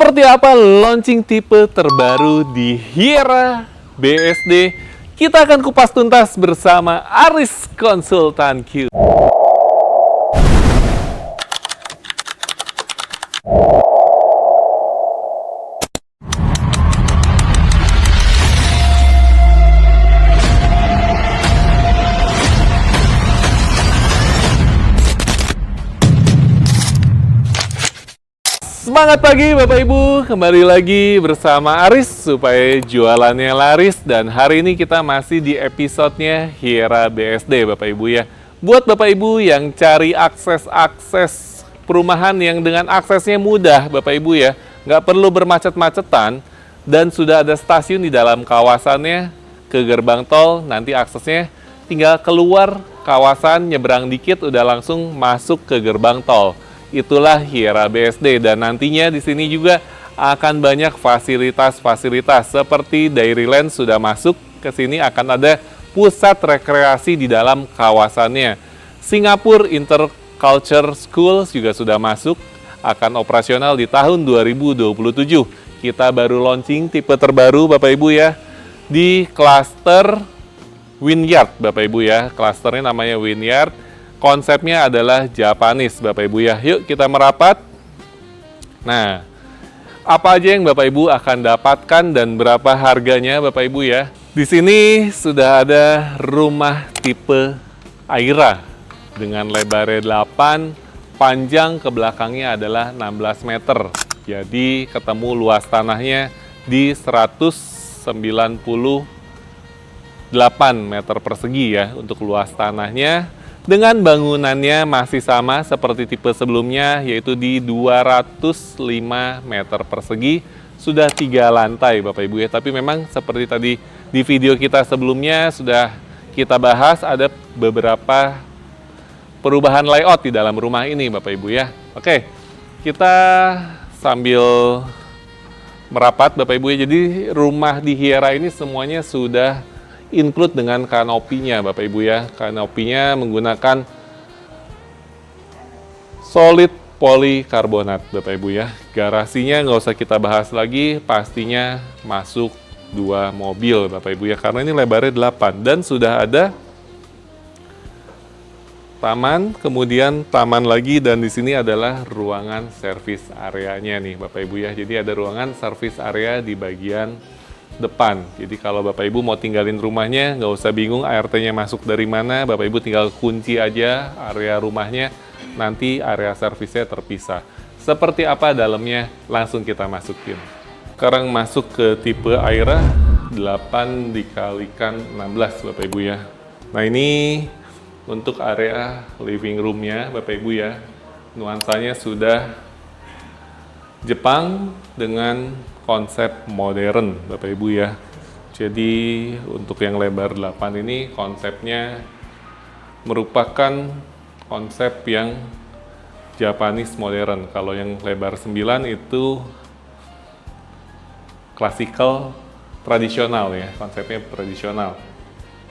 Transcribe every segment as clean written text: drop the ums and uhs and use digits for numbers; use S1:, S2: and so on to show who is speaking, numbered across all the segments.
S1: Seperti apa launching tipe terbaru di Hyera BSD? Kita akan kupas tuntas bersama Aris Konsultan Q. Semangat pagi Bapak Ibu, kembali lagi bersama Aris supaya jualannya laris. Dan hari ini kita masih di episodenya Hyera BSD Bapak Ibu ya. Buat Bapak Ibu yang cari akses perumahan yang dengan aksesnya mudah Bapak Ibu ya, nggak perlu bermacet-macetan dan sudah ada stasiun di dalam kawasannya ke gerbang tol, nanti aksesnya tinggal keluar kawasan, nyebrang dikit udah langsung masuk ke gerbang tol. Itulah Hyera BSD, dan nantinya di sini juga akan banyak fasilitas-fasilitas seperti Dairyland sudah masuk ke sini, akan ada pusat rekreasi di dalam kawasannya. Singapore Interculture School juga sudah masuk, akan operasional di tahun 2027. Kita baru launching tipe terbaru Bapak Ibu ya di klaster Vineyard Bapak Ibu ya. Klasternya namanya Vineyard. Konsepnya adalah Japanese Bapak Ibu ya. Yuk kita merapat. Nah, apa aja yang Bapak Ibu akan dapatkan dan berapa harganya Bapak Ibu ya. Di sini sudah ada rumah tipe Aira dengan lebarnya 8, panjang ke belakangnya adalah 16 meter. Jadi ketemu luas tanahnya di 198 meter persegi ya untuk luas tanahnya. Dengan bangunannya masih sama seperti tipe sebelumnya, yaitu di 205 meter persegi, sudah 3 lantai Bapak Ibu ya. Tapi memang seperti tadi di video kita sebelumnya sudah kita bahas, ada beberapa perubahan layout di dalam rumah ini Bapak Ibu ya. Oke, kita sambil merapat Bapak Ibu ya. Jadi rumah di Hyera ini semuanya sudah include dengan kanopinya Bapak Ibu ya. Kanopinya menggunakan solid polikarbonat Bapak Ibu ya. Garasinya nggak usah kita bahas lagi, pastinya masuk 2 mobil Bapak Ibu ya, karena ini lebarnya 8 dan sudah ada taman, kemudian taman lagi, dan di sini adalah ruangan servis areanya nih Bapak Ibu ya. Jadi ada ruangan servis area di bagian depan. Jadi kalau Bapak Ibu mau tinggalin rumahnya, nggak usah bingung ART-nya masuk dari mana, Bapak Ibu tinggal kunci aja area rumahnya, nanti area servisnya terpisah. Seperti apa dalamnya, langsung kita masukin. Sekarang masuk ke tipe Aira 8 dikalikan 16 Bapak Ibu ya. Nah ini untuk area living room-nya Bapak Ibu ya. Nuansanya sudah Jepang dengan konsep modern Bapak Ibu ya. Jadi untuk yang lebar 8 ini konsepnya merupakan konsep yang Japanese modern. Kalau yang lebar 9 itu klasikal tradisional ya, konsepnya tradisional.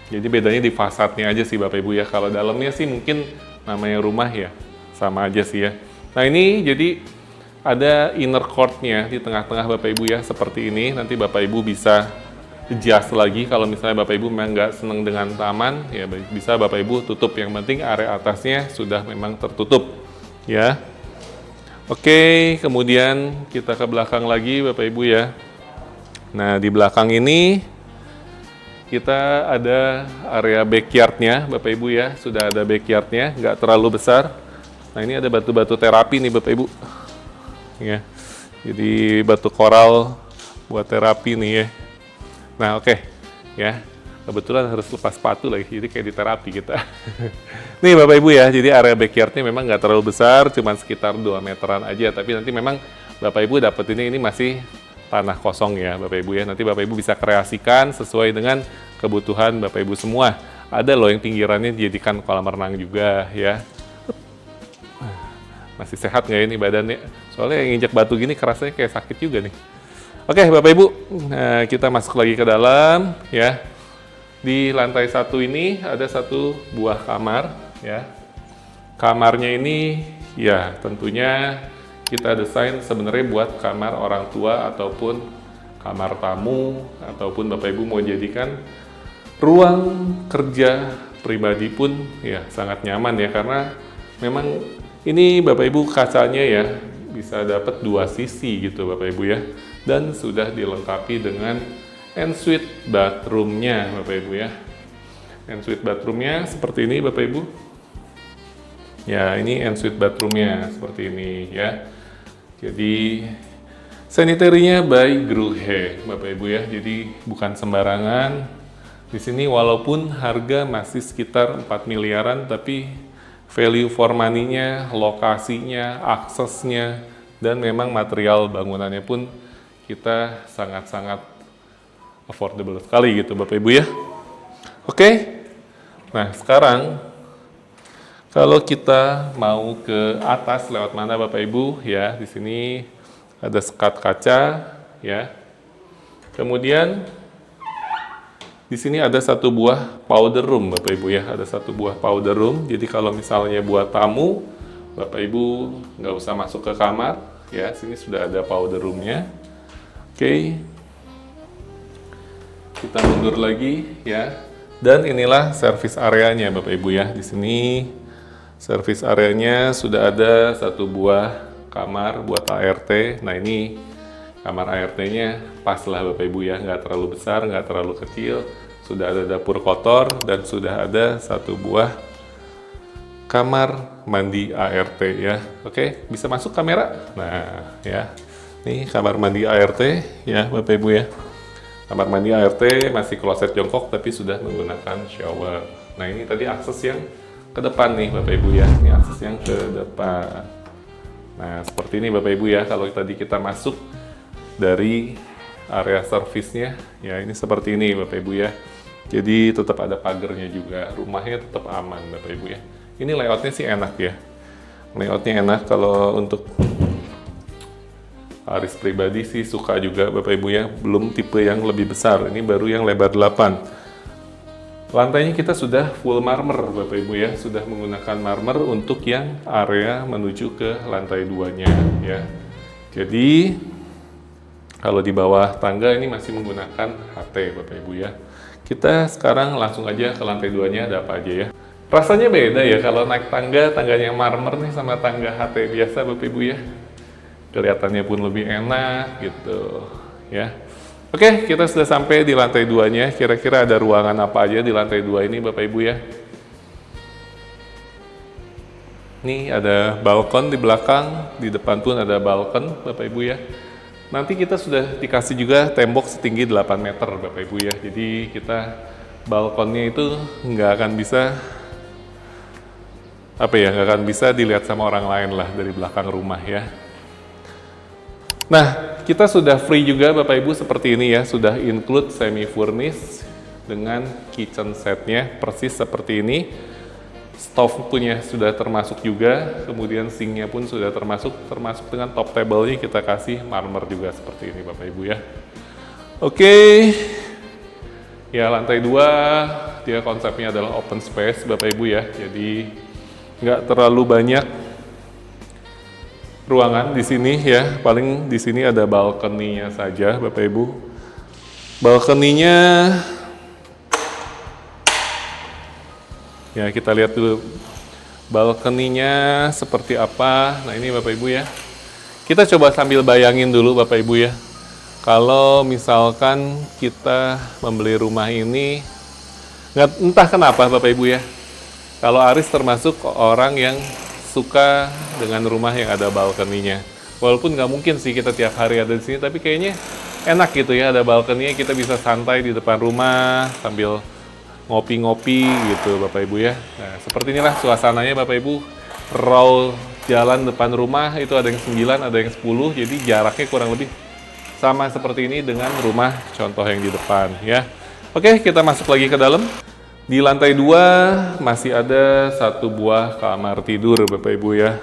S1: Jadi bedanya di fasadnya aja sih Bapak Ibu ya. Kalau dalamnya sih mungkin namanya rumah ya, sama aja sih ya. Nah ini jadi ada inner court-nya di tengah-tengah Bapak Ibu ya, seperti ini. Nanti Bapak Ibu bisa adjust lagi kalau misalnya Bapak Ibu memang nggak senang dengan taman, ya bisa Bapak Ibu tutup. Yang penting area atasnya sudah memang tertutup ya. Oke, kemudian kita ke belakang lagi Bapak Ibu ya. Nah di belakang ini kita ada area backyard-nya Bapak Ibu ya. Sudah ada backyard-nya, nggak terlalu besar. Nah ini ada batu-batu terapi nih Bapak Ibu ya. Jadi batu koral buat terapi nih ya. Nah oke ya, kebetulan harus lepas sepatu lagi, jadi kayak di terapi kita. Nih Bapak Ibu ya, jadi area backyardnya memang nggak terlalu besar, cuma sekitar 2 meteran aja. Tapi nanti memang Bapak Ibu dapat ini masih tanah kosong ya Bapak Ibu ya. Nanti Bapak Ibu bisa kreasikan sesuai dengan kebutuhan Bapak Ibu semua. Ada loh yang pinggirannya dijadikan kolam renang juga ya. Masih sehat nggak ini badannya? Soalnya yang injak batu gini kerasanya kayak sakit juga nih. Oke Bapak Ibu, nah, kita masuk lagi ke dalam ya. Di lantai 1 ini ada 1 buah kamar ya. Kamarnya ini ya tentunya kita desain sebenarnya buat kamar orang tua ataupun kamar tamu, ataupun Bapak Ibu mau jadikan ruang kerja pribadi pun ya sangat nyaman ya, karena memang ini Bapak Ibu kacanya ya bisa dapat dua sisi gitu Bapak Ibu ya, dan sudah dilengkapi dengan ensuite bathroomnya Bapak Ibu ya. Ensuite bathroomnya seperti ini Bapak Ibu. Ya, ini ensuite bathroomnya seperti ini ya. Jadi sanitary-nya by Gruhe Bapak Ibu ya. Jadi bukan sembarangan. Di sini walaupun harga masih sekitar 4 miliaran, tapi value for money-nya, lokasinya, aksesnya, dan memang material bangunannya pun kita sangat-sangat affordable sekali gitu Bapak Ibu ya. Oke. Nah, sekarang kalau kita mau ke atas lewat mana Bapak Ibu ya, di sini ada sekat kaca ya. Kemudian di sini ada satu buah powder room Bapak Ibu ya, ada satu buah powder room. Jadi kalau misalnya buat tamu, Bapak Ibu nggak usah masuk ke kamar ya, sini sudah ada powder roomnya. Oke. Kita mundur lagi ya. Dan inilah service areanya Bapak Ibu ya. Di sini service areanya sudah ada satu buah kamar buat ART. Nah, ini kamar ART-nya pas lah Bapak Ibu ya, nggak terlalu besar, nggak terlalu kecil. Sudah ada dapur kotor dan sudah ada satu buah kamar mandi ART ya. Oke, bisa masuk kamera? Nah ya, ini kamar mandi ART ya Bapak Ibu ya. Kamar mandi ART masih kloset jongkok tapi sudah menggunakan shower. Nah, ini tadi akses yang ke depan nih Bapak Ibu ya. Ini akses yang ke depan. Nah, seperti ini Bapak Ibu ya. Kalau tadi kita masuk dari area servisnya, ya ini seperti ini Bapak Ibu ya. Jadi tetap ada pagarnya juga. Rumahnya tetap aman Bapak Ibu ya. Ini layoutnya sih enak ya. Layoutnya enak. Kalau untuk Aris pribadi sih suka juga Bapak Ibu ya. Belum tipe yang lebih besar. Ini baru yang lebar 8. Lantainya kita sudah full marmer Bapak Ibu ya. Sudah menggunakan marmer untuk yang area menuju ke lantai 2-nya ya. Jadi kalau di bawah tangga ini masih menggunakan HT Bapak Ibu ya. Kita sekarang langsung aja ke lantai 2-nya ada apa aja ya. Rasanya beda ya kalau naik tangga, tangganya marmer nih sama tangga HT biasa Bapak Ibu ya. Kelihatannya pun lebih enak gitu ya. Oke, kita sudah sampai di lantai 2-nya. Kira-kira ada ruangan apa aja di lantai 2 ini Bapak Ibu ya. Nih ada balkon di belakang, di depan pun ada balkon Bapak Ibu ya. Nanti kita sudah dikasih juga tembok setinggi 8 meter Bapak Ibu ya. Jadi kita balkonnya itu nggak akan bisa nggak akan bisa dilihat sama orang lain lah dari belakang rumah ya. Nah, kita sudah free juga Bapak Ibu seperti ini ya, sudah include semi furnish dengan kitchen setnya persis seperti ini. Stove punya sudah termasuk juga, kemudian sinknya pun sudah termasuk dengan top table-nya kita kasih marmer juga seperti ini Bapak Ibu ya. Oke. Ya, lantai 2 dia konsepnya adalah open space Bapak Ibu ya. Jadi nggak terlalu banyak ruangan di sini ya. Paling di sini ada balkoninya saja Bapak Ibu. Balkoninya ya, kita lihat dulu balkoninya seperti apa. Nah, ini Bapak Ibu ya. Kita coba sambil bayangin dulu Bapak Ibu ya. Kalau misalkan kita membeli rumah ini, entah kenapa Bapak Ibu ya. Kalau Aris termasuk orang yang suka dengan rumah yang ada balkoninya. Walaupun nggak mungkin sih kita tiap hari ada di sini, tapi kayaknya enak gitu ya, ada balkoninya, kita bisa santai di depan rumah sambil ngopi-ngopi gitu Bapak Ibu ya. Nah, seperti inilah suasananya Bapak Ibu. Raw jalan depan rumah itu ada yang 9, ada yang 10, jadi jaraknya kurang lebih sama seperti ini dengan rumah contoh yang di depan ya. Oke, kita masuk lagi ke dalam. Di lantai 2 masih ada satu buah kamar tidur Bapak Ibu ya.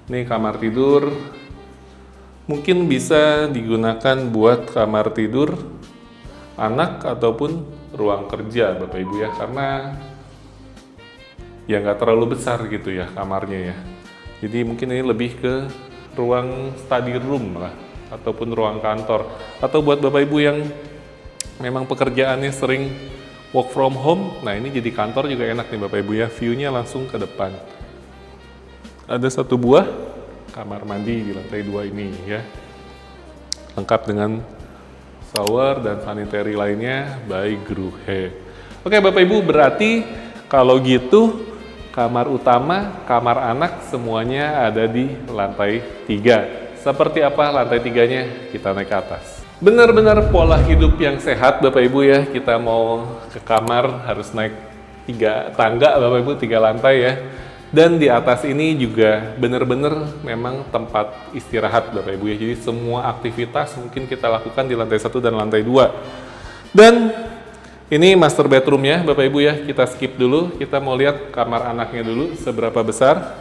S1: Ini kamar tidur mungkin bisa digunakan buat kamar tidur anak ataupun ruang kerja Bapak Ibu ya, karena ya nggak terlalu besar gitu ya kamarnya ya. Jadi mungkin ini lebih ke ruang study room lah, ataupun ruang kantor. Atau buat Bapak Ibu yang memang pekerjaannya sering work from home, nah ini jadi kantor juga enak nih Bapak Ibu ya, view-nya langsung ke depan. Ada 1 buah kamar mandi di lantai 2 ini ya, lengkap dengan shower dan sanitary lainnya by Gruhe. Oke Bapak Ibu, berarti kalau gitu kamar utama, kamar anak semuanya ada di lantai 3. Seperti apa lantai 3-nya? Kita naik ke atas. Benar-benar pola hidup yang sehat Bapak Ibu ya. Kita mau ke kamar harus naik 3 tangga Bapak Ibu, 3 lantai ya. Dan di atas ini juga benar-benar memang tempat istirahat Bapak Ibu ya. Jadi semua aktivitas mungkin kita lakukan di lantai 1 dan lantai 2. Dan ini master bedroomnya Bapak Ibu ya, kita skip dulu, kita mau lihat kamar anaknya dulu seberapa besar.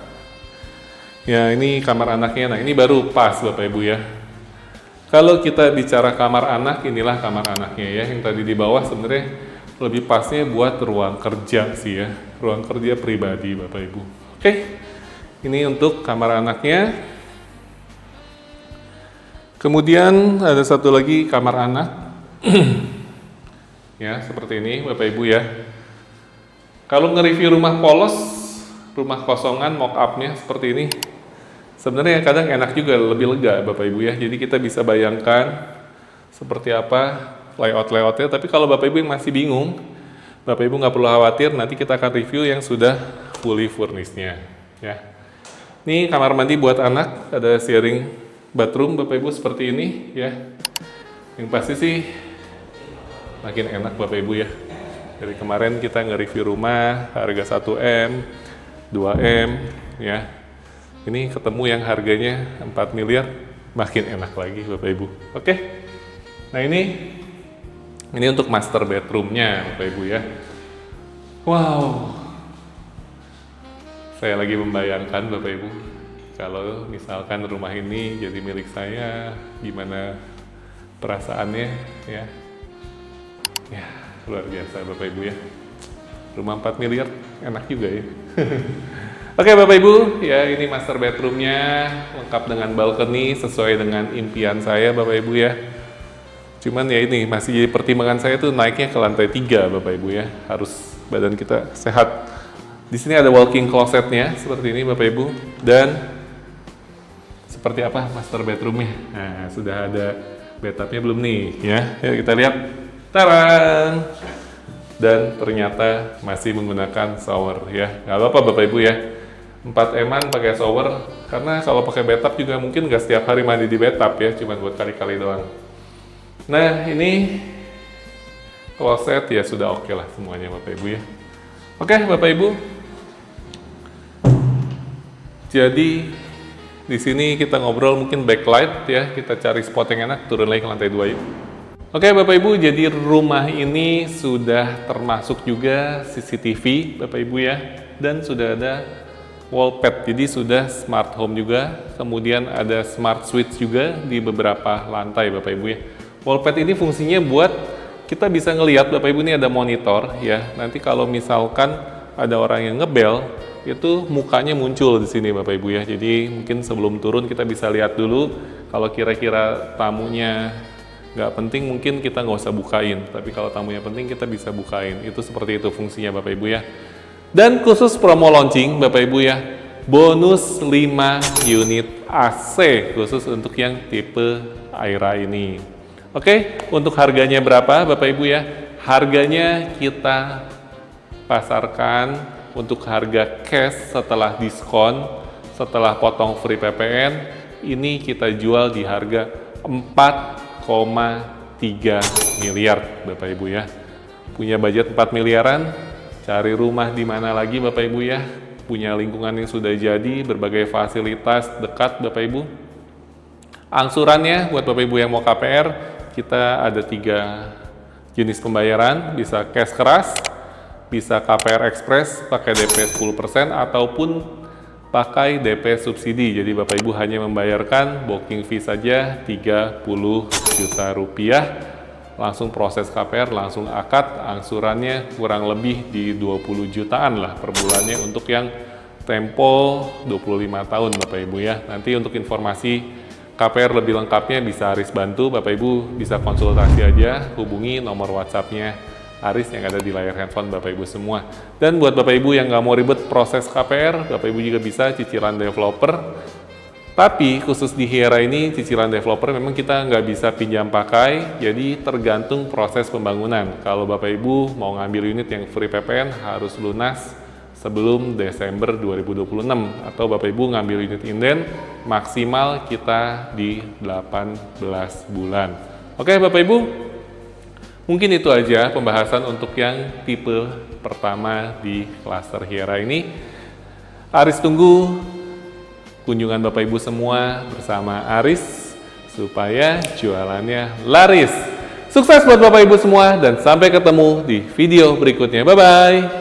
S1: Ya ini kamar anaknya, nah ini baru pas Bapak Ibu ya. Kalau kita bicara kamar anak, inilah kamar anaknya ya, yang tadi di bawah sebenarnya lebih pasnya buat ruang kerja sih ya, ruang kerja pribadi Bapak Ibu. Oke, ini untuk kamar anaknya. Kemudian ada satu lagi kamar anak. Ya, seperti ini Bapak Ibu ya. Kalau nge-review rumah polos, rumah kosongan mock-up-nya seperti ini, sebenarnya kadang enak juga, lebih lega Bapak Ibu ya. Jadi kita bisa bayangkan seperti apa layout-layoutnya. Tapi kalau Bapak Ibu yang masih bingung, Bapak Ibu nggak perlu khawatir, nanti kita akan review yang sudah fully furnished-nya ya. Ini kamar mandi buat anak, ada sharing bathroom Bapak Ibu seperti ini ya. Yang pasti sih makin enak Bapak Ibu ya. Dari kemarin kita nge-review rumah harga 1M, 2M ya. Ini ketemu yang harganya 4 miliar, makin enak lagi Bapak Ibu. Oke. Nah ini untuk master bedroomnya Bapak Ibu ya. Wow. Saya lagi membayangkan Bapak Ibu, kalau misalkan rumah ini jadi milik saya, gimana perasaannya ya. Ya, luar biasa Bapak Ibu ya. Rumah 4 miliar, enak juga ya. Oke Bapak Ibu, ya ini master bedroomnya, lengkap dengan balkoni, sesuai dengan impian saya Bapak Ibu ya. Cuman ya ini, masih jadi pertimbangan saya tuh naiknya ke lantai 3 Bapak Ibu ya. Harus badan kita sehat. Di sini ada walk-in closetnya, seperti ini Bapak Ibu. Dan, seperti apa master bedroomnya? Nah, sudah ada bathtubnya belum nih ya. Yuk kita lihat. Tarang! Dan ternyata masih menggunakan shower ya. Nggak apa-apa Bapak Ibu ya. 4 eman pakai shower, karena kalau pakai bathtub juga mungkin nggak setiap hari mandi di bathtub ya, cuma buat kali-kali doang. Nah ini closet ya sudah oke lah semuanya Bapak Ibu ya. Oke Bapak Ibu. Jadi di sini kita ngobrol mungkin backlight ya, kita cari spot yang enak, turun lagi ke lantai 2 yuk. Oke Bapak Ibu, jadi rumah ini sudah termasuk juga CCTV Bapak Ibu ya, dan sudah ada wallpad, jadi sudah smart home juga, kemudian ada smart switch juga di beberapa lantai Bapak Ibu ya. Wallpad ini fungsinya buat kita bisa ngelihat Bapak Ibu, ini ada monitor ya, nanti kalau misalkan ada orang yang ngebel, itu mukanya muncul di sini Bapak Ibu ya, jadi mungkin sebelum turun kita bisa lihat dulu, kalau kira-kira tamunya nggak penting mungkin kita nggak usah bukain, tapi kalau tamunya penting kita bisa bukain. Itu seperti itu fungsinya Bapak Ibu ya. Dan khusus promo launching Bapak Ibu ya, bonus 5 unit AC khusus untuk yang tipe Aira ini. Oke, untuk harganya berapa Bapak Ibu ya? Harganya kita pasarkan untuk harga cash setelah diskon, setelah potong free PPN, ini kita jual di harga 4,3 miliar Bapak Ibu ya. Punya budget 4 miliaran, cari rumah di mana lagi Bapak Ibu ya. Punya lingkungan yang sudah jadi, berbagai fasilitas dekat Bapak Ibu. Angsurannya buat Bapak Ibu yang mau KPR, kita ada 3 jenis pembayaran, bisa cash keras, bisa KPR Express pakai DP 10% ataupun pakai DP subsidi. Jadi Bapak Ibu hanya membayarkan booking fee saja 30 juta rupiah, langsung proses KPR, langsung akad, angsurannya kurang lebih di 20 jutaan lah per bulannya untuk yang tempo 25 tahun Bapak Ibu ya. Nanti untuk informasi KPR lebih lengkapnya bisa Aris bantu, Bapak Ibu bisa konsultasi aja, hubungi nomor WhatsApp-nya Aris yang ada di layar handphone Bapak Ibu semua. Dan buat Bapak Ibu yang nggak mau ribet proses KPR, Bapak Ibu juga bisa cicilan developer. Tapi khusus di Hiera ini cicilan developer memang kita nggak bisa pinjam pakai, jadi tergantung proses pembangunan. Kalau Bapak Ibu mau ngambil unit yang free PPN harus lunas sebelum Desember 2026, atau Bapak Ibu ngambil unit inden maksimal kita di 18 bulan. Oke Bapak Ibu, mungkin itu aja pembahasan untuk yang tipe pertama di klaster Hiera ini. Aris tunggu kunjungan Bapak Ibu semua bersama Aris supaya jualannya laris. Sukses buat Bapak Ibu semua dan sampai ketemu di video berikutnya. Bye-bye.